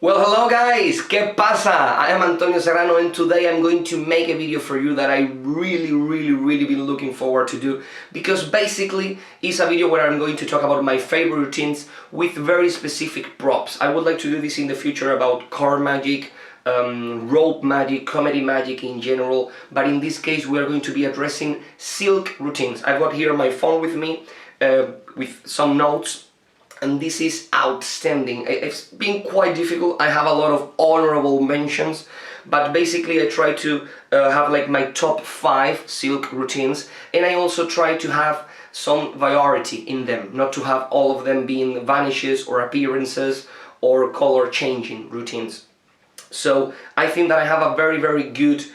Well, hello guys, ¿qué pasa? I am Antonio Serrano and today I'm going to make a video for you that I really been looking forward to do, because basically it's a video where I'm going to talk about my favorite routines with very specific props. I would like to do this in the future about car magic, rope magic, comedy magic in general, but in this case we are going to be addressing silk routines. I've got here my phone with me with some notes. And this is outstanding. It's been quite difficult. I have a lot of honorable mentions, but basically I try to have like my top 5 silk routines, and I also try to have some variety in them, not to have all of them being vanishes or appearances or color changing routines. So I think that I have a very good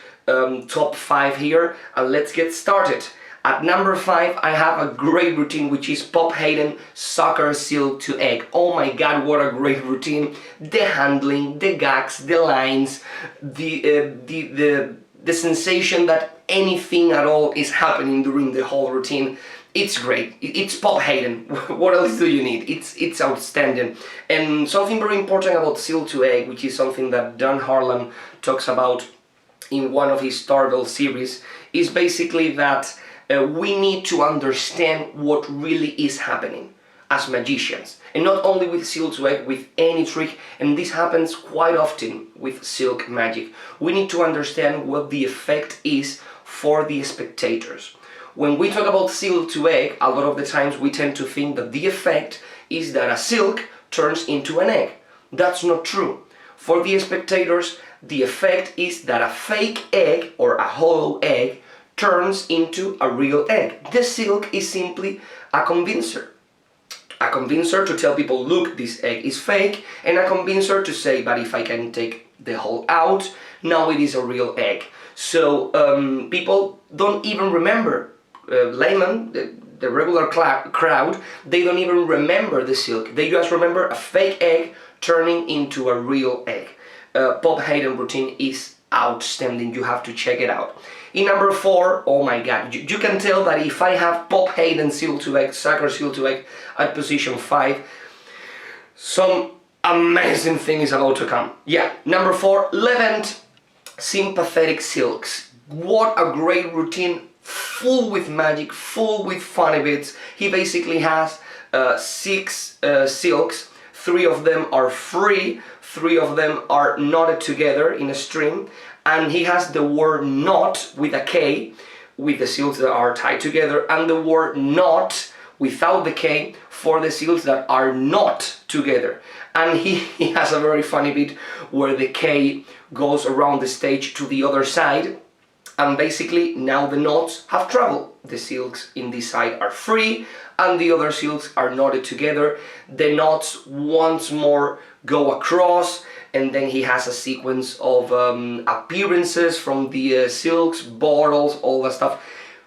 top 5 here, and let's get started. At number 5, I have a great routine, which is Pop Hayden Soccer Silk to Egg. Oh my god, what a great routine! The handling, the gags, the lines, the sensation that anything at all is happening during the whole routine. It's great. It's Pop Hayden. What else do you need? It's outstanding. And something very important about Silk to Egg, which is something that Dan Harlan talks about in one of his Starville series, is basically that we need to understand what really is happening as magicians, and not only with silk to egg, with any trick, and this happens quite often with silk magic. We need to understand what the effect is for the spectators. When we talk about silk to egg, a lot of the times we tend to think that the effect is that a silk turns into an egg. That's not true. For the spectators, the effect is that a fake egg or a hollow egg turns into a real egg. The silk is simply a convincer. A convincer to tell people, look, this egg is fake, and a convincer to say, but if I can take the hole out, now it is a real egg. So people don't even remember, laymen, the regular crowd, they don't even remember the silk. They just remember a fake egg turning into a real egg. Pop Hayden routine is outstanding. You have to check it out. In number 4, oh my god, you can tell that if I have Pop Hayden Silk to Egg, Sacred Silk to Egg at position 5, some amazing thing is about to come. Yeah, number 4, Levant Sympathetic Silks. What a great routine, full with magic, full with funny bits. He basically has 6 silks, 3 of them are free, 3 of them are knotted together in a string, and he has the word knot with a K, with the silks that are tied together, and the word knot without the K for the silks that are not together. And he has a very funny bit where the K goes around the stage to the other side, and basically now the knots have traveled. The silks in this side are free and the other silks are knotted together. The knots once more go across, and then he has a sequence of appearances from the silks, bottles, all that stuff.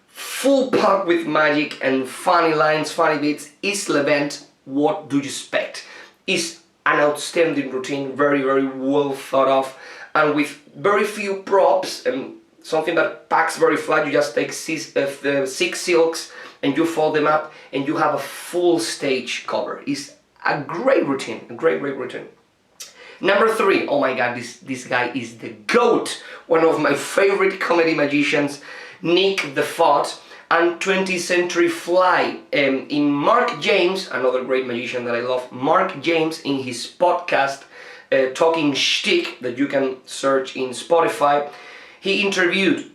Full packed with magic and funny lines, funny bits. Is Levant, what do you expect? Is an outstanding routine, very well thought of, and with very few props and something that packs very flat. You just take 6 silks and you fold them up and you have a full stage cover. It's a great routine, a great routine. Number 3, oh my god, this guy is the GOAT, one of my favorite comedy magicians, Nick the Fot, and 20th Century Fly. In Mark James, another great magician that I love, Mark James, in his podcast Talking Shtick, that you can search in Spotify, he interviewed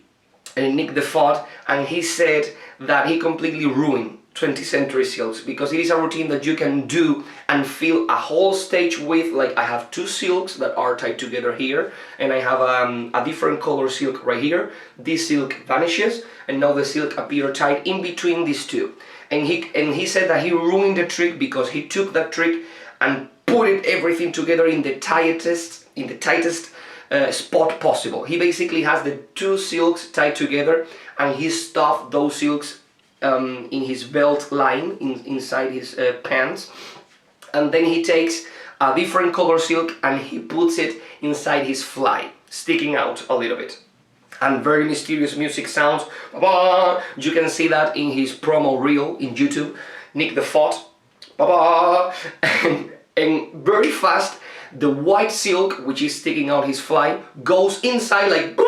Nick the Fot, and he said that he completely ruined 20th Century silks, because it is a routine that you can do and fill a whole stage with. Like, I have 2 silks that are tied together here, and I have a different color silk right here. This silk vanishes, and now the silk appear tied in between these 2. And he said that he ruined the trick because he took that trick and put everything together in the tightest spot possible. He basically has the 2 silks tied together, and he stuffed those silks in his belt line, inside his pants, and then he takes a different color silk and he puts it inside his fly, sticking out a little bit. And very mysterious music sounds. You can see that in his promo reel in YouTube, Nick the Fot. And very fast The white silk, which is sticking out his fly, goes inside like boop,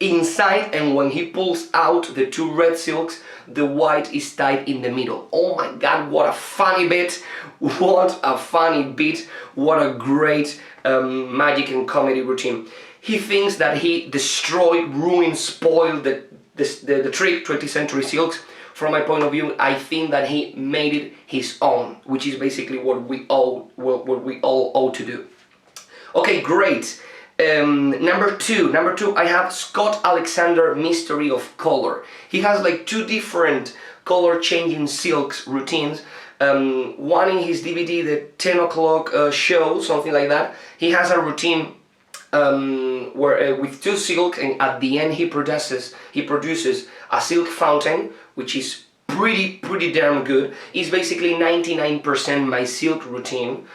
inside, and when he pulls out the two red silks, the white is tied in the middle. Oh my god, what a funny bit, what a funny bit, what a great magic and comedy routine. He thinks that he destroyed, ruined, spoiled the trick, 20th century silks. From my point of view, I think that he made it his own, which is basically what we all owe to do. Okay, great. Number two, I have Scott Alexander Mystery of Color. He has like two different color changing silks routines. One in his DVD, the 10 o'clock show, something like that. He has a routine where with two silk, and at the end he produces a silk fountain, which is pretty damn good. It's basically 99% my silk routine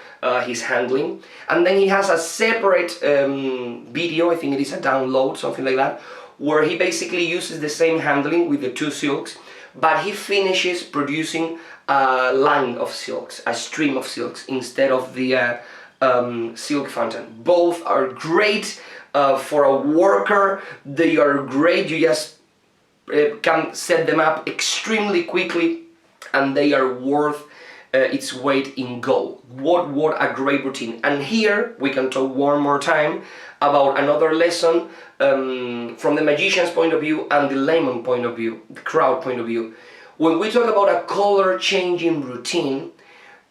he's handling, and then he has a separate video, I think it is a download, something like that, where he basically uses the same handling with the two silks, but he finishes producing a line of silks, a stream of silks, instead of the silk fountain. Both are great for a worker. They are great, you just can set them up extremely quickly, and they are worth its weight in gold. What a great routine. And here we can talk one more time about another lesson from the magician's point of view and the layman point of view, the crowd point of view. When we talk about a color changing routine,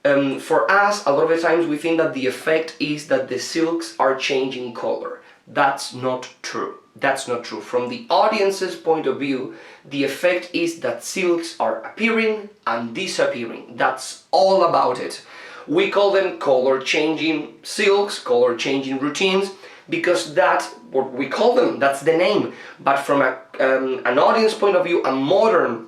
for us, a lot of the times we think that the effect is that the silks are changing color. That's not true. That's not true. From the audience's point of view, the effect is that silks are appearing and disappearing. That's all about it. We call them color changing silks, color changing routines, because that's what we call them, that's the name. But from an audience point of view, a modern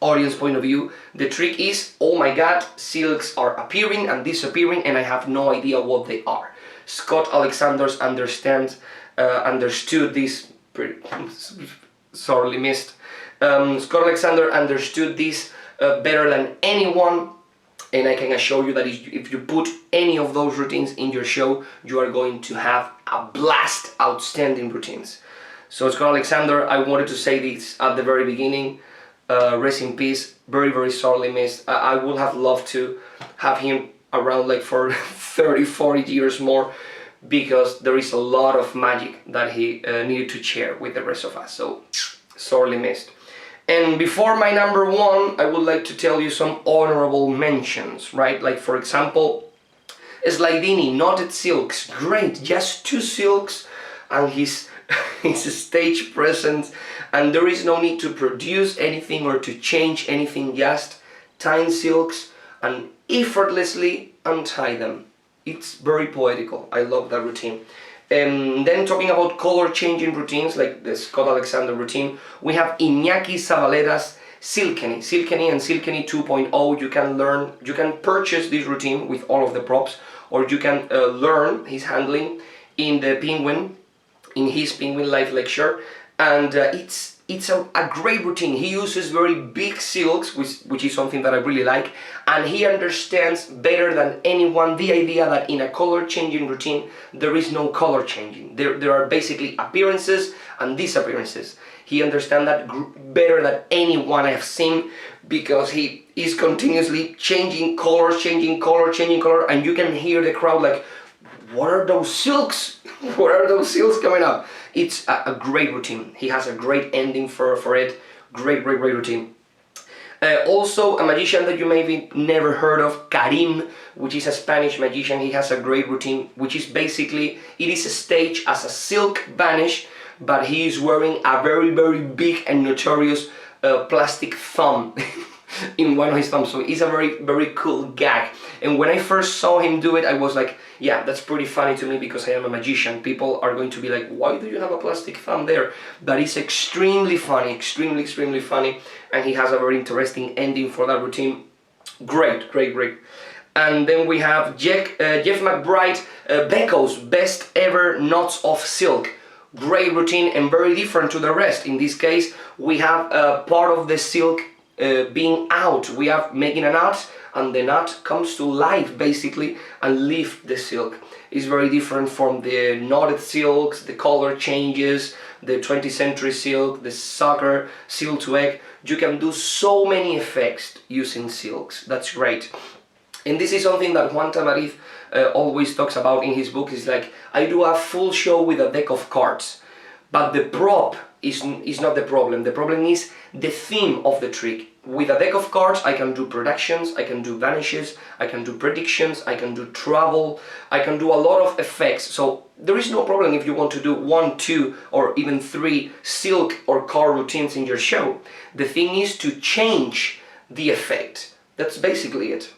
audience point of view, the trick is, oh my god, silks are appearing and disappearing and I have no idea what they are. Scott Alexander's understood this, sorely missed. Scott Alexander understood this better than anyone, and I can assure you that if you put any of those routines in your show, you are going to have a blast, outstanding routines. So Scott Alexander, I wanted to say this at the very beginning, rest in peace, very sorely missed. I would have loved to have him around like for 30-40 years more, because there is a lot of magic that he needed to share with the rest of us, so sorely missed. And before my number one, I would like to tell you some honorable mentions, right? Like for example, Slidini, knotted silks, great, just two silks and his stage presence, and there is no need to produce anything or to change anything, just tie silks and effortlessly untie them. It's very poetical. I love that routine. And then talking about color changing routines, like the Scott Alexander routine, we have Iñaki Zabalera's Silkeny and Silkeny 2.0. You can purchase this routine with all of the props, or you can learn his handling in his Penguin Life lecture, and it's a great routine. He uses very big silks, which is something that I really like, and he understands better than anyone the idea that in a color changing routine there is no color changing. There are basically appearances and disappearances. He understands that better than anyone I've seen, because he is continuously changing colors, and you can hear the crowd like, what are those silks? What are those silks coming up? It's a great routine. He has a great ending for it. Great routine. Also, a magician that you maybe never heard of, Karim, which is a Spanish magician. He has a great routine, which is basically, it is staged as a silk vanish, but he is wearing a very big and notorious plastic thumb in one of his thumbs. So it's a very cool gag. And when I first saw him do it, I was like, yeah, that's pretty funny to me because I am a magician. People are going to be like, why do you have a plastic thumb there? But it's extremely funny, extremely funny, and he has a very interesting ending for that routine. Great. And then we have Jeff McBride, Becco's best ever knots of silk. Great routine and very different to the rest. In this case, we have part of the silk being out. We are making a knot, and the knot comes to life basically and lift the silk. It's very different from the knotted silks, the color changes, the 20th century silk, the sucker, silk to egg. You can do so many effects using silks. That's great. And this is something that Juan Tamariz always talks about in his book. Is like, I do a full show with a deck of cards, but the prop is not the problem. The problem is the theme of the trick. With a deck of cards, I can do productions, I can do vanishes, I can do predictions, I can do travel, I can do a lot of effects. So there is no problem if you want to do 1, 2, or even 3 silk or card routines in your show. The thing is to change the effect. That's basically it.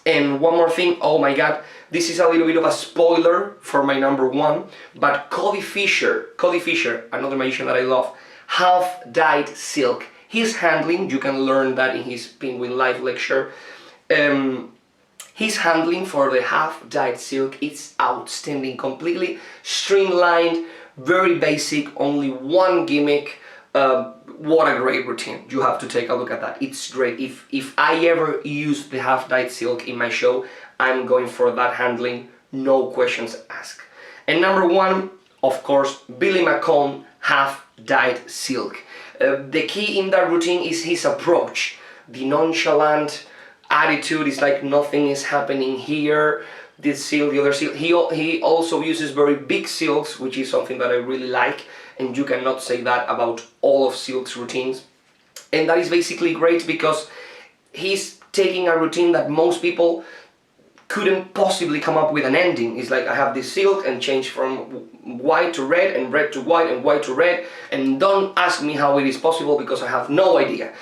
And one more thing, oh my god, this is a little bit of a spoiler for my number 1, but Cody Fisher, another magician that I love, half-dyed silk. His handling, you can learn that in his Penguin Live lecture, his handling for the half-dyed silk is outstanding, completely streamlined, very basic, only one gimmick. What a great routine. You have to take a look at that. It's great. If I ever use the half-dyed silk in my show, I'm going for that handling, no questions asked. And number 1, of course, Billy McCone half-dyed silk. The key in that routine is his approach. The nonchalant attitude is like nothing is happening here. This silk, the other silk. He also uses very big silks, which is something that I really like, and you cannot say that about all of Silk's routines. And that is basically great because he's taking a routine that most people couldn't possibly come up with an ending. It's like, I have this silk and change from white to red and red to white and white to red, and don't ask me how it is possible because I have no idea.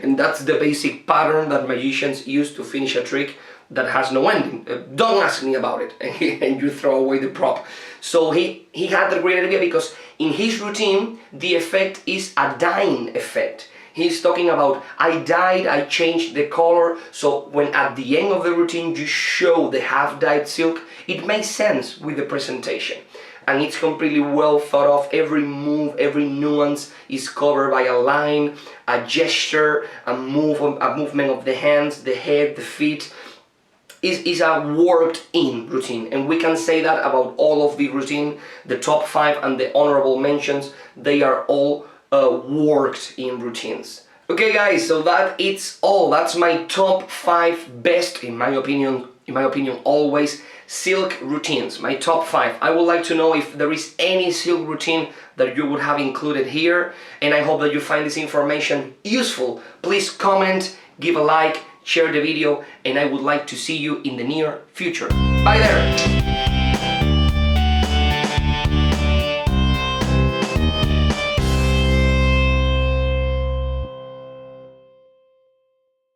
And that's the basic pattern that magicians use to finish a trick that has no ending. Don't ask me about it. And you throw away the prop. So he had the great idea because in his routine the effect is a dyeing effect. He's talking about, I dyed, I changed the color, so when at the end of the routine you show the half-dyed silk, it makes sense with the presentation. And it's completely well thought of. Every move, every nuance is covered by a line, a gesture, a movement of the hands, the head, the feet. Is a worked-in routine, and we can say that about all of the routine. The top 5 and the honorable mentions, they are all worked-in routines. Okay guys, so that it's all. That's my top 5 best, in my opinion always, silk routines. My top 5. I would like to know if there is any silk routine that you would have included here, and I hope that you find this information useful. Please comment, give a like, share the video, and I would like to see you in the near future. Bye there!